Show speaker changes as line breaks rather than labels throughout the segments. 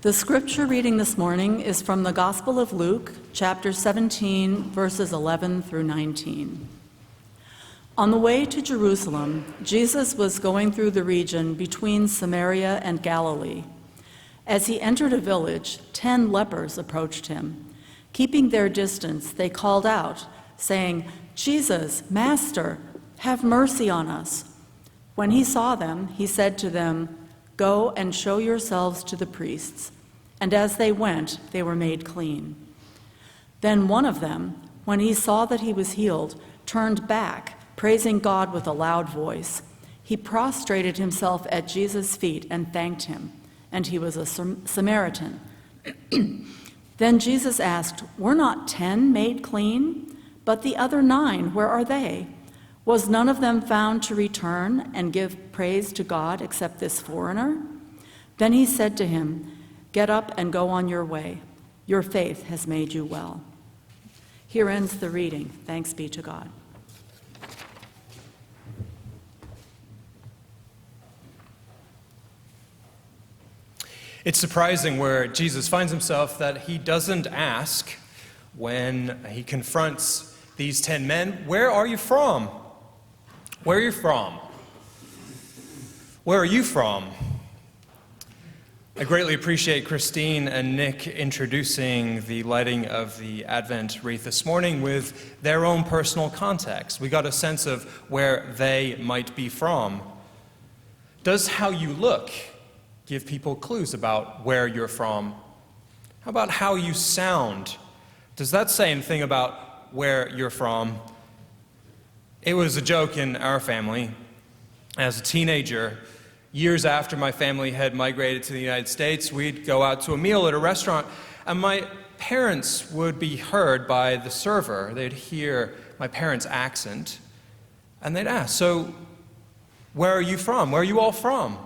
The scripture reading this morning is from the Gospel of Luke, chapter 17, verses 11 through 19. On the way to Jerusalem, Jesus was going through the region between Samaria and Galilee. As he entered a village, 10 lepers approached him. Keeping their distance, they called out, saying, "Jesus, Master, have mercy on us." When he saw them, he said to them, "Go and show yourselves to the priests." And as they went, they were made clean. Then one of them, when he saw that he was healed, turned back, praising God with a loud voice. He prostrated himself at Jesus' feet and thanked him, and he was a Samaritan. Then Jesus asked, "Were not 10 made clean? But the other 9, where are they? Was none of them found to return and give praise to God except this foreigner?" Then he said to him, "Get up and go on your way. Your faith has made you well." Here ends the reading. Thanks be to God.
It's surprising where Jesus finds himself that he doesn't ask when he confronts these 10 men, "Where are you from? Where are you from? Where are you from?" I greatly appreciate Christine and Nick introducing the lighting of the Advent wreath this morning with their own personal context. We got a sense of where they might be from. Does how you look give people clues about where you're from? How about how you sound? Does that say anything about where you're from? It was a joke in our family. As a teenager, years after my family had migrated to the United States, we'd go out to a meal at a restaurant, and my parents would be heard by the server. They'd hear my parents' accent, and they'd ask, "So, where are you from? Where are you all from?"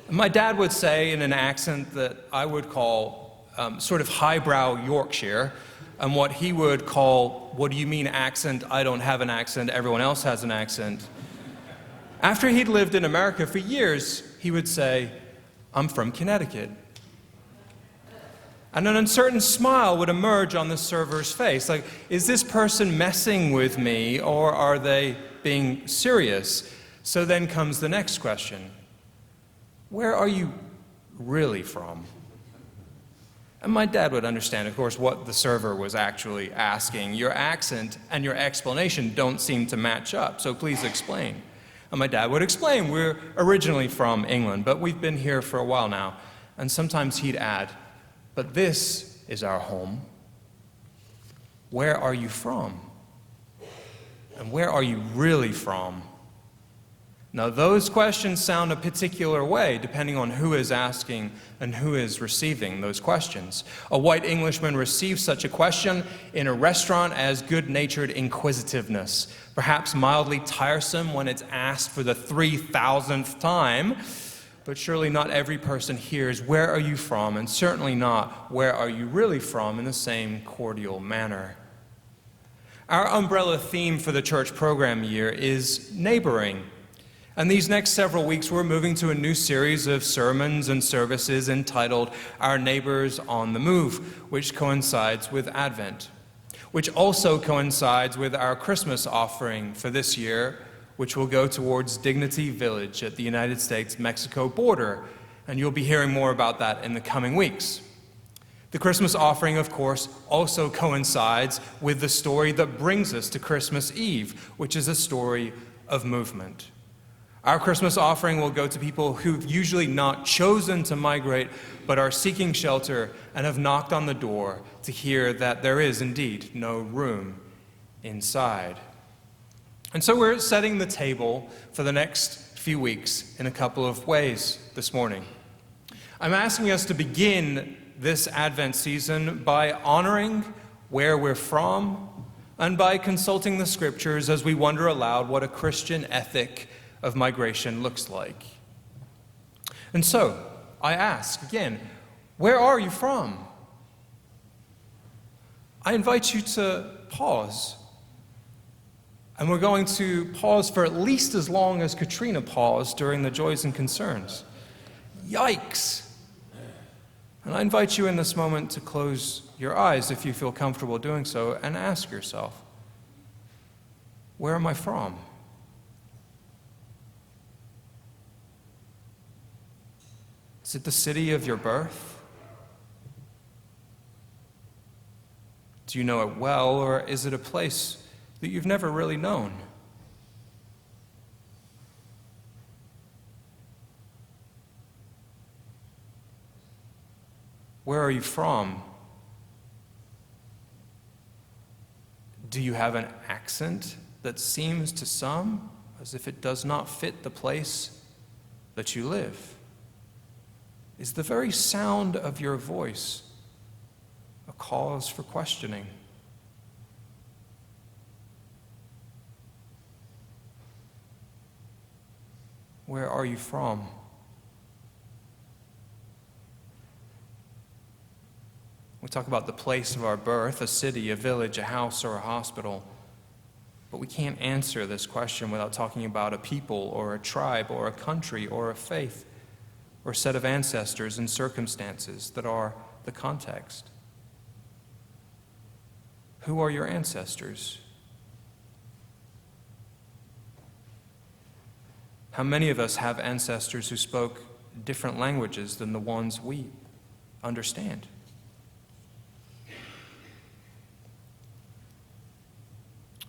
My dad would say in an accent that I would call sort of highbrow Yorkshire, and what he would call, "What do you mean accent? I don't have an accent, everyone else has an accent." After he'd lived in America for years, he would say, "I'm from Connecticut." And an uncertain smile would emerge on the server's face, like, is this person messing with me, or are they being serious? So then comes the next question. Where are you really from? And my dad would understand, of course, what the server was actually asking. Your accent and your explanation don't seem to match up, so please explain. And my dad would explain, we're originally from England, but we've been here for a while now. And sometimes he'd add, but this is our home. Where are you from? And where are you really from? Now, those questions sound a particular way, depending on who is asking and who is receiving those questions. A white Englishman receives such a question in a restaurant as good-natured inquisitiveness, perhaps mildly tiresome when it's asked for the 3,000th time, but surely not every person hears, "Where are you from?" and certainly not, "Where are you really from?" in the same cordial manner. Our umbrella theme for the church program year is neighboring. And these next several weeks, we're moving to a new series of sermons and services entitled Our Neighbors on the Move, which coincides with Advent, which also coincides with our Christmas offering for this year, which will go towards Dignity Village at the United States-Mexico border. And you'll be hearing more about that in the coming weeks. The Christmas offering, of course, also coincides with the story that brings us to Christmas Eve, which is a story of movement. Our Christmas offering will go to people who've usually not chosen to migrate, but are seeking shelter and have knocked on the door to hear that there is indeed no room inside. And so we're setting the table for the next few weeks in a couple of ways this morning. I'm asking us to begin this Advent season by honoring where we're from and by consulting the scriptures as we wonder aloud what a Christian ethic of migration looks like. And so, I ask again, where are you from? I invite you to pause. And we're going to pause for at least as long as Katrina paused during the Joys and Concerns. Yikes! And I invite you in this moment to close your eyes if you feel comfortable doing so and ask yourself, where am I from? Is it the city of your birth? Do you know it well, or is it a place that you've never really known? Where are you from? Do you have an accent that seems to some as if it does not fit the place that you live? Is the very sound of your voice a cause for questioning? Where are you from? We talk about the place of our birth, a city, a village, a house, or a hospital. But we can't answer this question without talking about a people, or a tribe, or a country, or a faith, or a set of ancestors and circumstances that are the context. Who are your ancestors? How many of us have ancestors who spoke different languages than the ones we understand?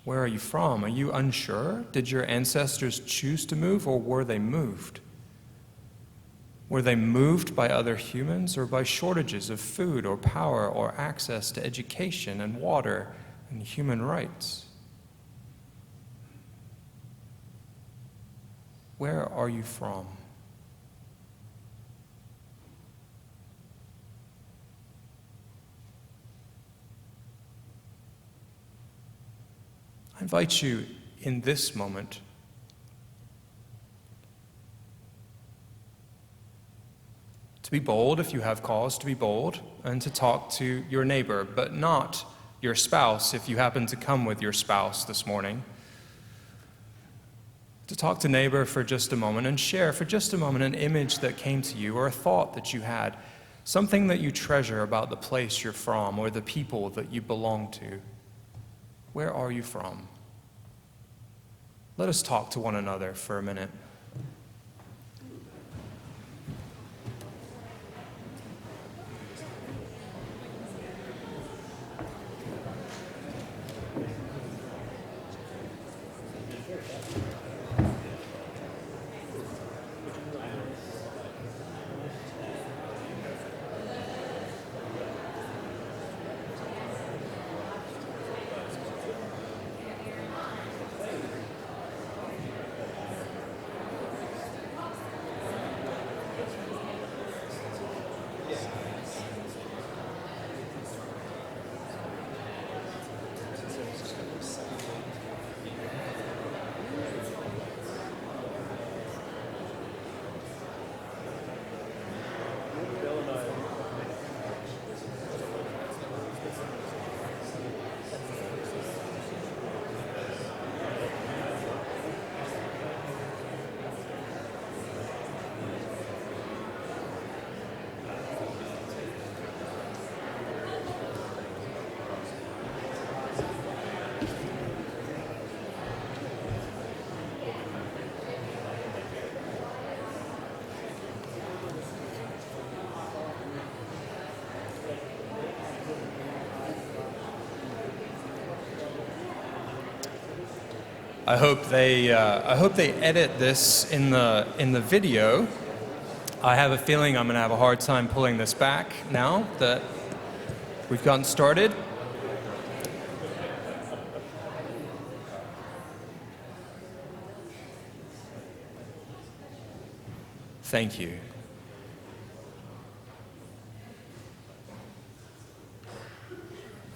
Where are you from? Are you unsure? Did your ancestors choose to move, or were they moved? Were they moved by other humans, or by shortages of food or power or access to education and water and human rights? Where are you from? I invite you in this moment to be bold if you have cause to be bold, and to talk to your neighbor, but not your spouse if you happen to come with your spouse this morning. To talk to neighbor for just a moment and share for just a moment an image that came to you, or a thought that you had, something that you treasure about the place you're from or the people that you belong to. Where are you from? Let us talk to one another for a minute. I hope they edit this in the video. I have a feeling I'm going to have a hard time pulling this back now that we've gotten started. Thank you.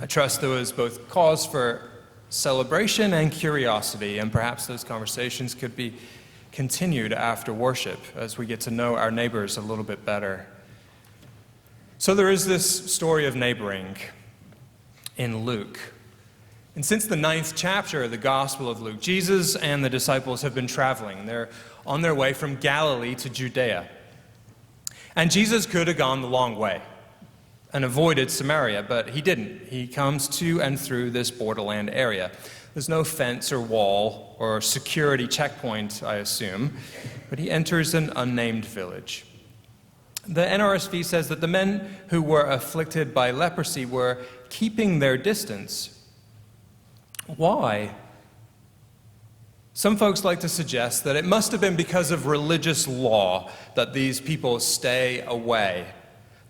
I trust there was both cause for celebration and curiosity, and perhaps those conversations could be continued after worship as we get to know our neighbors a little bit better. So there is this story of neighboring in Luke. And since the 9th chapter of the Gospel of Luke, Jesus and the disciples have been traveling. They're on their way from Galilee to Judea. And Jesus could have gone the long way. and avoided Samaria, but he didn't. He comes to and through this borderland area. There's no fence or wall or security checkpoint, I assume, but he enters an unnamed village. The NRSV says that the men who were afflicted by leprosy were keeping their distance. Why? Some folks like to suggest that it must have been because of religious law that these people stay away,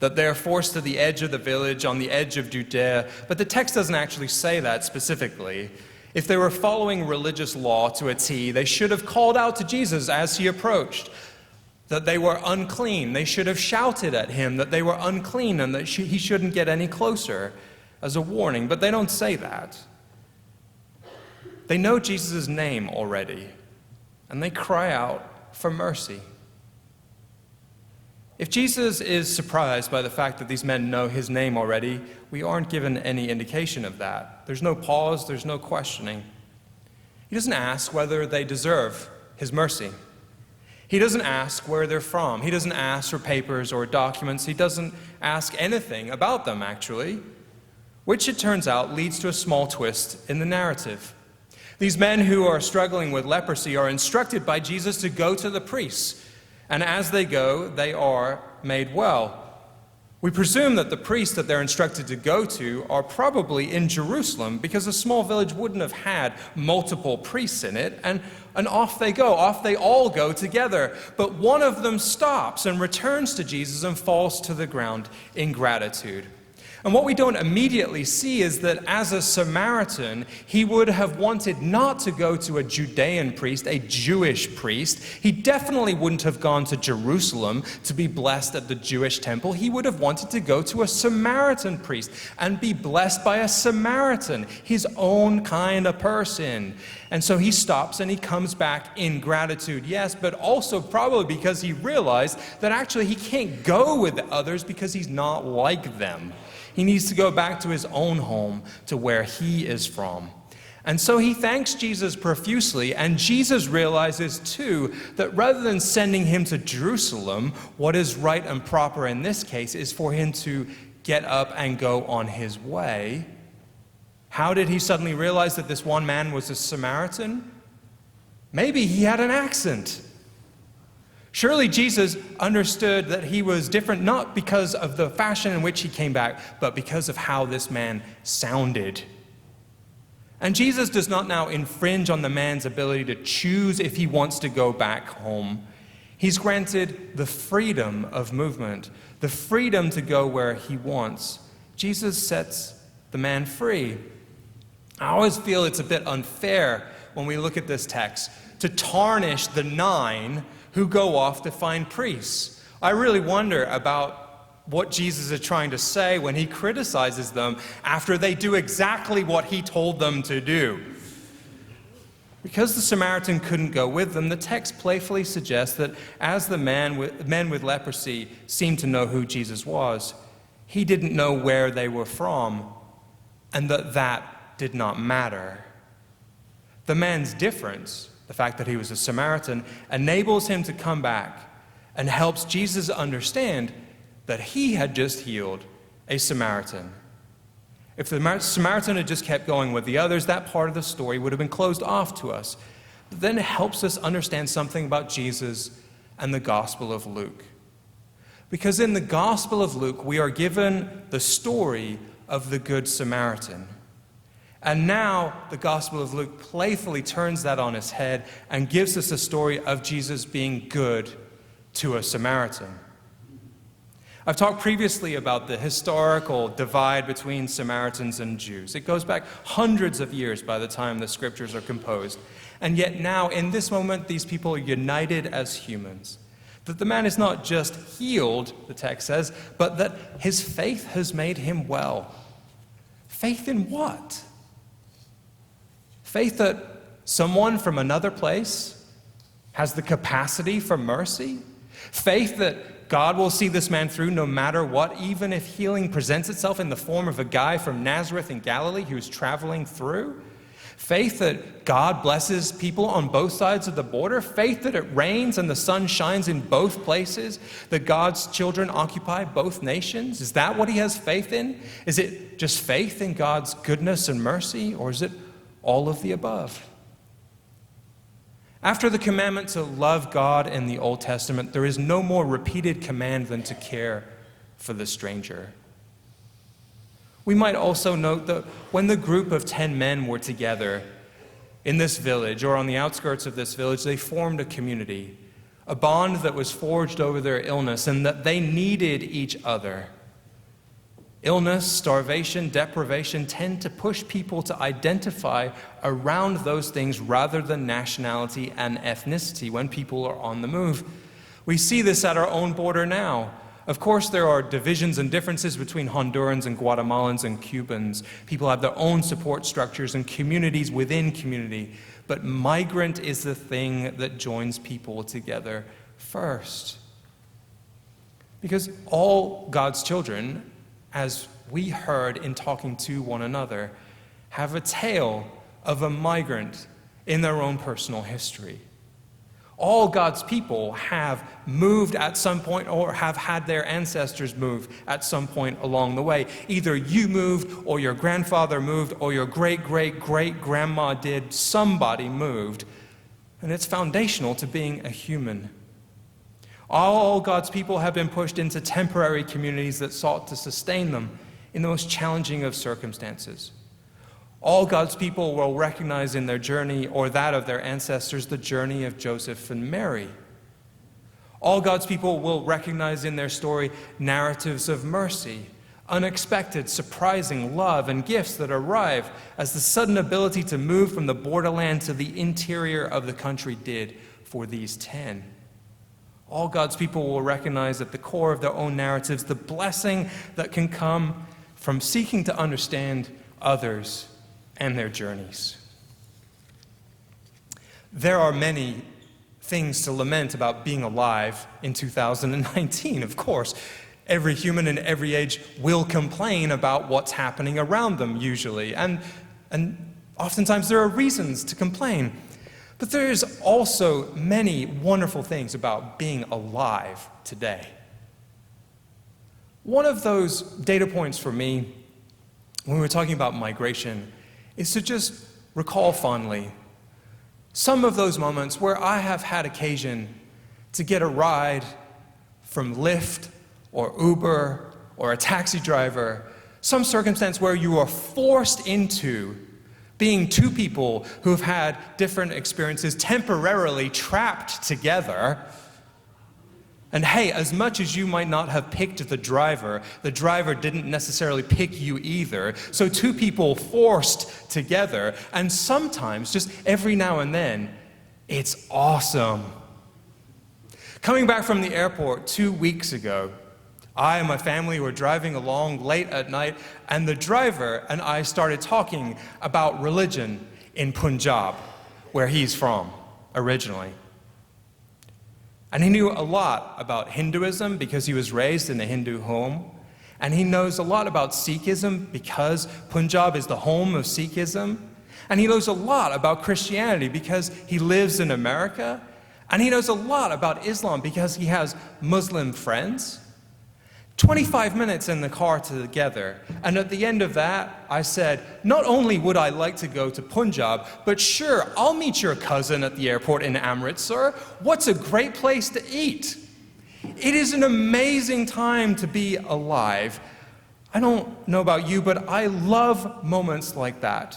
that they're forced to the edge of the village, on the edge of Judea, but the text doesn't actually say that specifically. If they were following religious law to a T, they should have called out to Jesus as he approached that they were unclean. They should have shouted at him that they were unclean and that he shouldn't get any closer as a warning, but they don't say that. They know Jesus' name already, and they cry out for mercy. If Jesus is surprised by the fact that these men know his name already, we aren't given any indication of that. There's no pause, there's no questioning. He doesn't ask whether they deserve his mercy. He doesn't ask where they're from. He doesn't ask for papers or documents. He doesn't ask anything about them, actually, which it turns out leads to a small twist in the narrative. These men who are struggling with leprosy are instructed by Jesus to go to the priests. And as they go, they are made well. We presume that the priests that they're instructed to go to are probably in Jerusalem, because a small village wouldn't have had multiple priests in it, and off they go. Off they all go together. But one of them stops and returns to Jesus and falls to the ground in gratitude. And what we don't immediately see is that as a Samaritan, he would have wanted not to go to a Judean priest, a Jewish priest. He definitely wouldn't have gone to Jerusalem to be blessed at the Jewish temple. He would have wanted to go to a Samaritan priest and be blessed by a Samaritan, his own kind of person. And so he stops and he comes back in gratitude, yes, but also probably because he realized that actually he can't go with the others because he's not like them. He needs to go back to his own home, to where he is from. And so he thanks Jesus profusely, and Jesus realizes too that rather than sending him to Jerusalem, what is right and proper in this case is for him to get up and go on his way. How did he suddenly realize that this one man was a Samaritan? Maybe he had an accent. Surely Jesus understood that he was different not because of the fashion in which he came back, but because of how this man sounded. And Jesus does not now infringe on the man's ability to choose if he wants to go back home. He's granted the freedom of movement, the freedom to go where he wants. Jesus sets the man free. I always feel it's a bit unfair when we look at this text to tarnish the 9 who go off to find priests. I really wonder about what Jesus is trying to say when he criticizes them after they do exactly what he told them to do. Because the Samaritan couldn't go with them, the text playfully suggests that as the men with leprosy seemed to know who Jesus was, he didn't know where they were from, and that did not matter. The man's difference, the fact that he was a Samaritan, enables him to come back and helps Jesus understand that he had just healed a Samaritan. If the Samaritan had just kept going with the others, that part of the story would have been closed off to us. But then it helps us understand something about Jesus and the Gospel of Luke. Because in the Gospel of Luke, we are given the story of the Good Samaritan. And now the Gospel of Luke playfully turns that on its head and gives us a story of Jesus being good to a Samaritan. I've talked previously about the historical divide between Samaritans and Jews. It goes back hundreds of years by the time the scriptures are composed. And yet now, in this moment, these people are united as humans. That the man is not just healed, the text says, but that his faith has made him well. Faith in what? Faith that someone from another place has the capacity for mercy? Faith that God will see this man through no matter what, even if healing presents itself in the form of a guy from Nazareth in Galilee who's traveling through? Faith that God blesses people on both sides of the border? Faith that it rains and the sun shines in both places? That God's children occupy both nations? Is that what he has faith in? Is it just faith in God's goodness and mercy, or is it all of the above? After the commandment to love God in the Old Testament, there is no more repeated command than to care for the stranger. We might also note that when the group of 10 men were together in this village or on the outskirts of this village, they formed a community, a bond that was forged over their illness, and that they needed each other. Illness, starvation, deprivation tend to push people to identify around those things rather than nationality and ethnicity when people are on the move. We see this at our own border now. Of course, there are divisions and differences between Hondurans and Guatemalans and Cubans. People have their own support structures and communities within community. But migrant is the thing that joins people together first. Because all God's children, as we heard in talking to one another, have a tale of a migrant in their own personal history. All God's people have moved at some point or have had their ancestors move at some point along the way. Either you moved, or your grandfather moved, or your great-great-great-grandma did. Somebody moved. And it's foundational to being a human. All God's people have been pushed into temporary communities that sought to sustain them in the most challenging of circumstances. All God's people will recognize in their journey, or that of their ancestors, the journey of Joseph and Mary. All God's people will recognize in their story narratives of mercy, unexpected, surprising love and gifts that arrive as the sudden ability to move from the borderland to the interior of the country did for these 10. All God's people will recognize at the core of their own narratives the blessing that can come from seeking to understand others and their journeys. There are many things to lament about being alive in 2019, of course. Every human in every age will complain about what's happening around them, usually. And oftentimes there are reasons to complain. But there is also many wonderful things about being alive today. One of those data points for me, when we were talking about migration, is to just recall fondly some of those moments where I have had occasion to get a ride from Lyft or Uber or a taxi driver, some circumstance where you are forced into being two people who have had different experiences, temporarily trapped together. And hey, as much as you might not have picked the driver didn't necessarily pick you either. So two people forced together, and sometimes, just every now and then, it's awesome. Coming back from the airport 2 weeks ago, I and my family were driving along late at night, and the driver and I started talking about religion in Punjab, where he's from originally. And he knew a lot about Hinduism because he was raised in a Hindu home. And he knows a lot about Sikhism because Punjab is the home of Sikhism. And he knows a lot about Christianity because he lives in America. And he knows a lot about Islam because he has Muslim friends. 25 minutes in the car together, and at the end of that, I said, not only would I like to go to Punjab, but sure, I'll meet your cousin at the airport in Amritsar. What's a great place to eat? It is an amazing time to be alive. I don't know about you, but I love moments like that.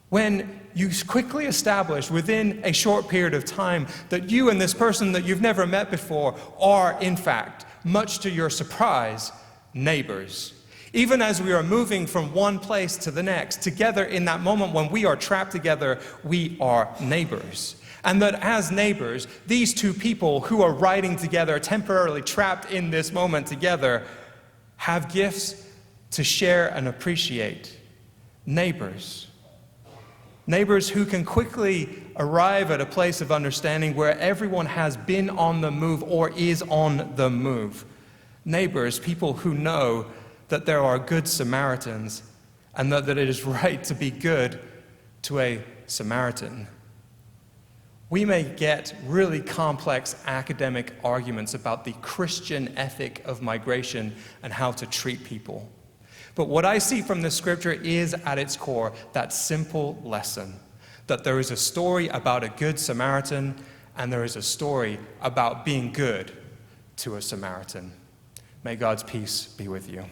When you quickly establish within a short period of time that you and this person that you've never met before are, in fact, much to your surprise, neighbors. Even as we are moving from one place to the next, together in that moment when we are trapped together, we are neighbors. And that as neighbors, these two people who are riding together, temporarily trapped in this moment together, have gifts to share and appreciate. Neighbors. Neighbors who can quickly arrive at a place of understanding where everyone has been on the move or is on the move. Neighbors, people who know that there are good Samaritans and that it is right to be good to a Samaritan. We may get really complex academic arguments about the Christian ethic of migration and how to treat people. But what I see from the scripture is, at its core, that simple lesson that there is a story about a good Samaritan and there is a story about being good to a Samaritan. May God's peace be with you.